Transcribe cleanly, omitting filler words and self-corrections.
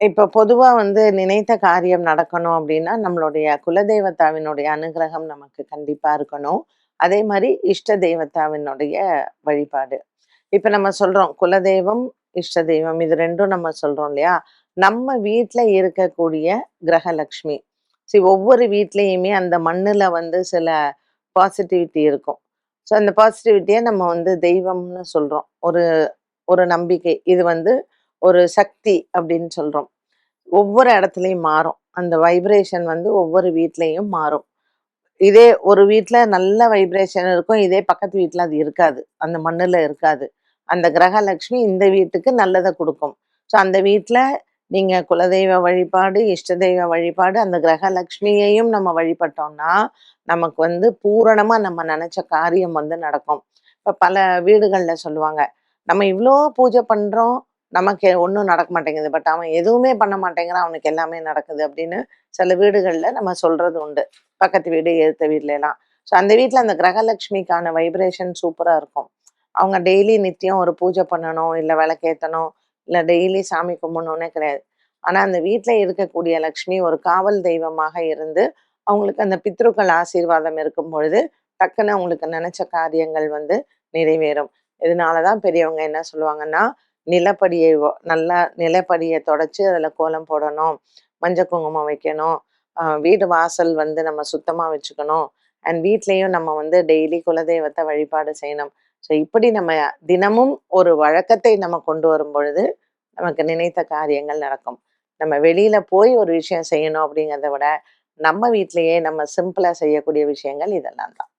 இப்ப பொதுவா நினைத்த காரியம் நடக்கணும் அப்படின்னா, நம்மளுடைய குலதெய்வத்தாவினுடைய அனுகிரகம் நமக்கு கண்டிப்பா இருக்கணும். அதே மாரி இஷ்ட தெய்வத்தாவினுடைய வழிபாடு. இப்ப நம்ம சொல்றோம், குலதெய்வம், இஷ்ட தெய்வம் இது 2ம் நம்ம சொல்றோம் இல்லையா? நம்ம வீட்ல இருக்கக்கூடிய கிரகலக்ஷ்மி. ஒவ்வொரு வீட்லயுமே அந்த மண்ணுல சில பாசிட்டிவிட்டி இருக்கும். அந்த பாசிட்டிவிட்டிய நம்ம தெய்வம்னு சொல்றோம். ஒரு ஒரு நம்பிக்கை. இது ஒரு சக்தி அப்படின்னு சொல்றோம். ஒவ்வொரு இடத்துலயும் மாறும். அந்த வைப்ரேஷன் ஒவ்வொரு வீட்லயும் மாறும். இதே ஒரு வீட்ல நல்ல வைப்ரேஷன் இருக்கும். இதே பக்கத்து வீட்ல அது இருக்காது. அந்த மண்ணுல இருக்காது. அந்த கிரகலக்ஷ்மி இந்த வீட்டுக்கு நல்லத குடுக்கும். அந்த வீட்ல நீங்க குலதெய்வ வழிபாடு, இஷ்ட தெய்வ வழிபாடு, அந்த கிரகலக்ஷ்மியையும் நம்ம வழிபட்டோம்னா, நமக்கு பூரணமா நம்ம நெனச்ச காரியம் நடக்கும். இப்ப பல வீடுகள்ல சொல்லுவாங்க, "நம்ம இவ்ளோ பூஜை பண்றோம். நமக்கு ஒண்ணும் நடக்க மாட்டேங்குது. பட் அவன் எதுவுமே பண்ண மாட்டேங்கிறான். அவனுக்கு எல்லாமே நடக்குது." அப்படின்னு சில வீடுகள்ல நம்ம சொல்றது உண்டு. பக்கத்து வீடு, எதிர்த்த வீட்லலாம். அந்த வீட்ல அந்த கிரகலட்சுமிக்கான வைப்ரேஷன் சூப்பரா இருக்கும். அவங்க டெய்லி நித்தியம் ஒரு பூஜை பண்ணணும், இல்ல விளக்கேத்தணும், இல்ல டெய்லி சாமி கும்பிடணும்னே கிடையாது. ஆனா, அந்த வீட்ல இருக்கக்கூடிய லக்ஷ்மி ஒரு காவல் தெய்வமாக இருந்து, அவங்களுக்கு அந்த பித்ருக்கள் ஆசீர்வாதம் இருக்கும் பொழுது, டக்குன்னு அவங்களுக்கு நெனச்ச காரியங்கள் நிறைவேறும். இதனால தான் பெரியவங்க என்ன சொல்லுவாங்கன்னா, நிலப்படியை நல்லா நிலப்படிய தொடச்சு அதில கோலம் போடணும், மஞ்ச குங்குமம் வைக்கணும், வீடு வாசல் நம்ம சுத்தமா வச்சுக்கணும். அண்ட் வீட்லயும் நம்ம டெய்லி குலதெய்வத்த வழிபாடு செய்யணும். இப்படி நம்ம தினமும் ஒரு வழக்கத்தை நம்ம கொண்டு வரும் பொழுது, நமக்கு நினைத்த காரியங்கள் நடக்கும். நம்ம வெளியில போய் ஒரு விஷயம் செய்யணும் அப்படிங்கிறத விட, நம்ம வீட்லயே நம்ம சிம்பிளா செய்யக்கூடிய விஷயங்கள் இதெல்லாம் தான்.